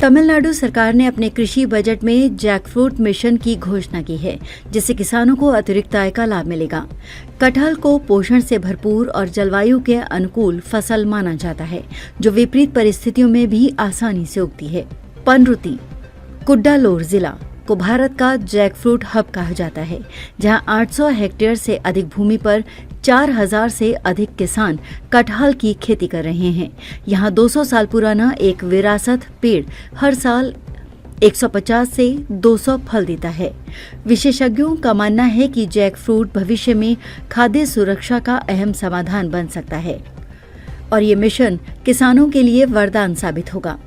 तमिलनाडु सरकार ने अपने कृषि बजट में जैकफ्रूट मिशन की घोषणा की है, जिससे किसानों को अतिरिक्त आय का लाभ मिलेगा। कटहल को पोषण से भरपूर और जलवायु के अनुकूल फसल माना जाता है, जो विपरीत परिस्थितियों में भी आसानी से उगती है। पनरुती कुड्डालोर जिला को भारत का जैकफ्रूट हब कहा जाता है, जहां 800 हेक्टेयर से अधिक भूमि पर 4000 से अधिक किसान कटहल की खेती कर रहे हैं। यहां 200 साल पुराना एक विरासत पेड़ हर साल 150 से 200 फल देता है। विशेषज्ञों का मानना है कि जैकफ्रूट भविष्य में खाद्य सुरक्षा का अहम समाधान बन सकता है और ये मिशन किसानों के लिए वरदान साबित होगा।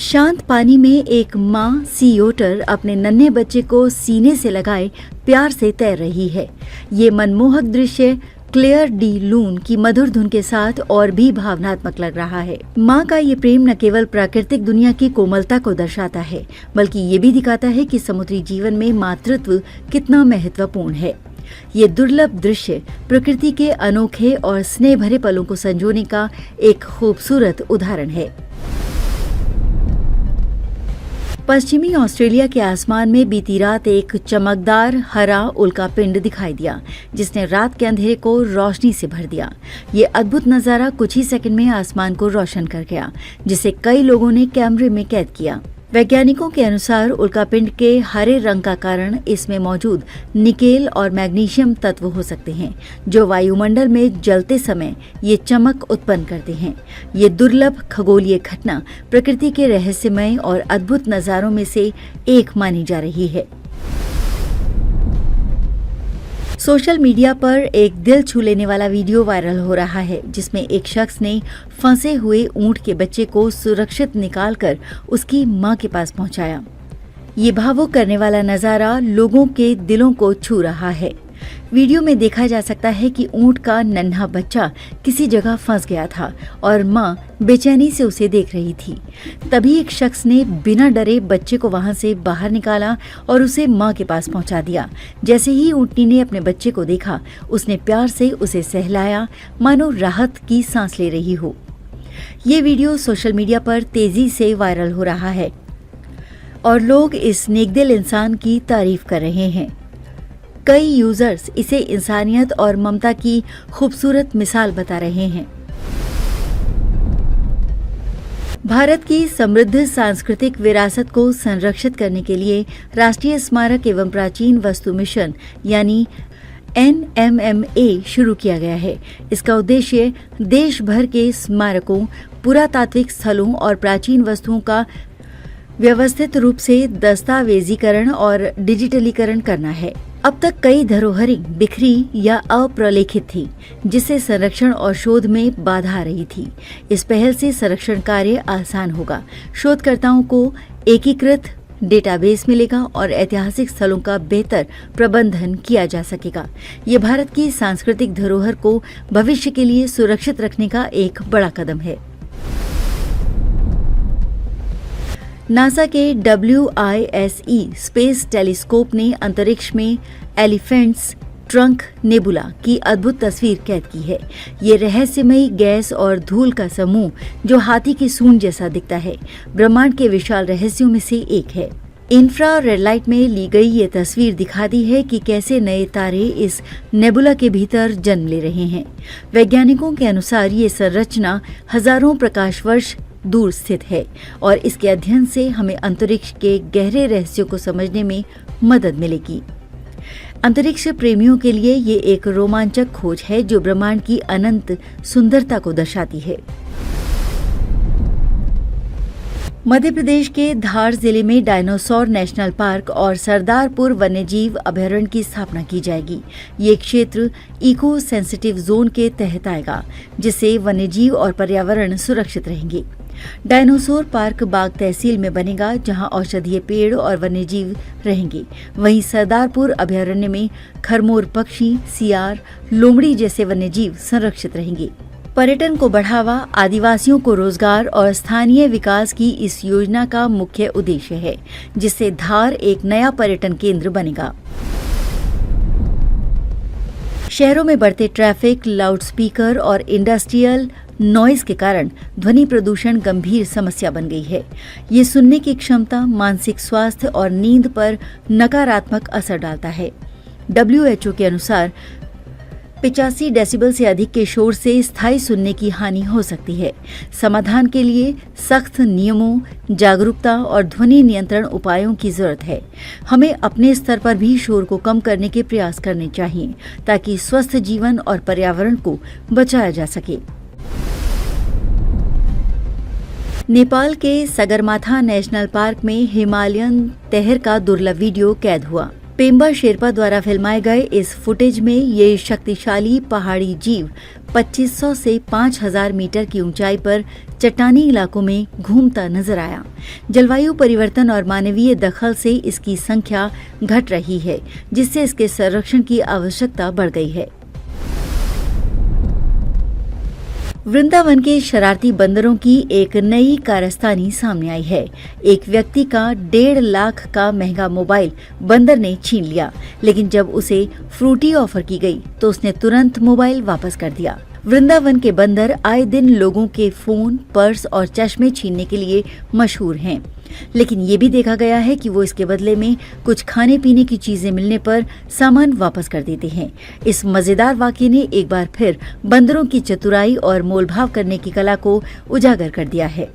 शांत पानी में एक माँ सी ओटर अपने नन्हे बच्चे को सीने से लगाए प्यार से तैर रही है। ये मनमोहक दृश्य क्लेयर डी लून की मधुर धुन के साथ और भी भावनात्मक लग रहा है। माँ का ये प्रेम न केवल प्राकृतिक दुनिया की कोमलता को दर्शाता है, बल्कि ये भी दिखाता है कि समुद्री जीवन में मातृत्व कितना महत्वपूर्ण है। ये दुर्लभ दृश्य प्रकृति के अनोखे और स्नेह भरे पलों को संजोने का एक खूबसूरत उदाहरण है। पश्चिमी ऑस्ट्रेलिया के आसमान में बीती रात एक चमकदार हरा उल्कापिंड दिखाई दिया, जिसने रात के अंधेरे को रोशनी से भर दिया। ये अद्भुत नजारा कुछ ही सेकंड में आसमान को रोशन कर गया, जिसे कई लोगों ने कैमरे में कैद किया। वैज्ञानिकों के अनुसार उल्कापिंड के हरे रंग का कारण इसमें मौजूद निकेल और मैग्नीशियम तत्व हो सकते हैं, जो वायुमंडल में जलते समय ये चमक उत्पन्न करते हैं। ये दुर्लभ खगोलीय घटना प्रकृति के रहस्यमय और अद्भुत नजारों में से एक मानी जा रही है। सोशल मीडिया पर एक दिल छू लेने वाला वीडियो वायरल हो रहा है, जिसमें एक शख्स ने फंसे हुए ऊंट के बच्चे को सुरक्षित निकालकर उसकी मां के पास पहुंचाया। ये भावुक करने वाला नजारा लोगों के दिलों को छू रहा है। वीडियो में देखा जा सकता है कि ऊंट का नन्हा बच्चा किसी जगह फंस गया था और मां बेचैनी से उसे देख रही थी। तभी एक शख्स ने बिना डरे बच्चे को वहां से बाहर निकाला और उसे मां के पास पहुंचा दिया। जैसे ही ऊंटनी ने अपने बच्चे को देखा, उसने प्यार से उसे सहलाया, मानो राहत की सांस ले रही हो। ये वीडियो सोशल मीडिया पर तेजी से वायरल हो रहा है और लोग इस नेकदिल इंसान की तारीफ कर रहे हैं। कई यूजर्स इसे इंसानियत और ममता की खूबसूरत मिसाल बता रहे हैं। भारत की समृद्ध सांस्कृतिक विरासत को संरक्षित करने के लिए राष्ट्रीय स्मारक एवं प्राचीन वस्तु मिशन यानी NMMA शुरू किया गया है। इसका उद्देश्य देश भर के स्मारकों, पुरातात्विक स्थलों और प्राचीन वस्तुओं का व्यवस्थित रूप से दस्तावेजीकरण और डिजिटलीकरण करना है। अब तक कई धरोहरें बिखरी या अप्रलेखित थी, जिससे संरक्षण और शोध में बाधा आ रही थी। इस पहल से संरक्षण कार्य आसान होगा, शोधकर्ताओं को एकीकृत डेटाबेस मिलेगा और ऐतिहासिक स्थलों का बेहतर प्रबंधन किया जा सकेगा। ये भारत की सांस्कृतिक धरोहर को भविष्य के लिए सुरक्षित रखने का एक बड़ा कदम है। नासा के WISE स्पेस टेलीस्कोप ने अंतरिक्ष में एलिफेंट्स ट्रंक नेबुला की अद्भुत तस्वीर कैद की है। ये रहस्यमयी गैस और धूल का समूह, जो हाथी की सूंड जैसा दिखता है, ब्रह्मांड के विशाल रहस्यों में से एक है। इंफ्रा रेड लाइट में ली गई ये तस्वीर दिखाती है कि कैसे नए तारे इस नेबुला के भीतर जन्म ले रहे हैं। वैज्ञानिकों के अनुसार ये संरचना हजारों प्रकाश वर्ष दूर स्थित है और इसके अध्ययन से हमें अंतरिक्ष के गहरे रहस्यों को समझने में मदद मिलेगी। अंतरिक्ष प्रेमियों के लिए ये एक रोमांचक खोज है, जो ब्रह्मांड की अनंत सुंदरता को दर्शाती है। मध्य प्रदेश के धार जिले में डायनासोर नेशनल पार्क और सरदारपुर वन्यजीव अभयारण्य की स्थापना की जाएगी। ये क्षेत्र इको सेंसिटिव जोन के तहत आएगा, जिससे वन्यजीव और पर्यावरण सुरक्षित रहेंगे। डायनासोर पार्क बाग तहसील में बनेगा, जहां औषधीय पेड़ और वन्यजीव रहेंगे। वहीं सरदारपुर अभयारण्य में खरमोर पक्षी, सियार, लोमड़ी जैसे वन्यजीव संरक्षित रहेंगे। पर्यटन को बढ़ावा, आदिवासियों को रोजगार और स्थानीय विकास की इस योजना का मुख्य उद्देश्य है, जिससे धार एक नया पर्यटन केंद्र बनेगा। शहरों में बढ़ते ट्रैफिक, लाउडस्पीकर और इंडस्ट्रियल नॉइज के कारण ध्वनि प्रदूषण गंभीर समस्या बन गई है। ये सुनने की क्षमता, मानसिक स्वास्थ्य और नींद पर नकारात्मक असर डालता है। WHO के अनुसार 85 डेसिबल से अधिक के शोर से स्थायी सुनने की हानि हो सकती है। समाधान के लिए सख्त नियमों, जागरूकता और ध्वनि नियंत्रण उपायों की जरूरत है। हमें अपने स्तर पर भी शोर को कम करने के प्रयास करने चाहिए ताकि स्वस्थ जीवन और पर्यावरण को बचाया जा सके। नेपाल के सगरमाथा नेशनल पार्क में हिमालयन तहर का दुर्लभ वीडियो कैद हुआ। पेम्बा शेरपा द्वारा फिल्माए गए इस फुटेज में ये शक्तिशाली पहाड़ी जीव 2500 से 5000 मीटर की ऊंचाई पर चट्टानी इलाकों में घूमता नजर आया। जलवायु परिवर्तन और मानवीय दखल से इसकी संख्या घट रही है, जिससे इसके संरक्षण की आवश्यकता बढ़ गई है। वृंदावन के शरारती बंदरों की एक नई कारस्तानी सामने आई है। एक व्यक्ति का 1.5 लाख का महंगा मोबाइल बंदर ने छीन लिया, लेकिन जब उसे फ्रूटी ऑफर की गई तो उसने तुरंत मोबाइल वापस कर दिया। वृंदावन के बंदर आए दिन लोगों के फोन, पर्स और चश्मे छीनने के लिए मशहूर हैं, लेकिन ये भी देखा गया है कि वो इसके बदले में कुछ खाने पीने की चीजें मिलने पर सामान वापस कर देते हैं। इस मजेदार वाकये ने एक बार फिर बंदरों की चतुराई और मोलभाव करने की कला को उजागर कर दिया है।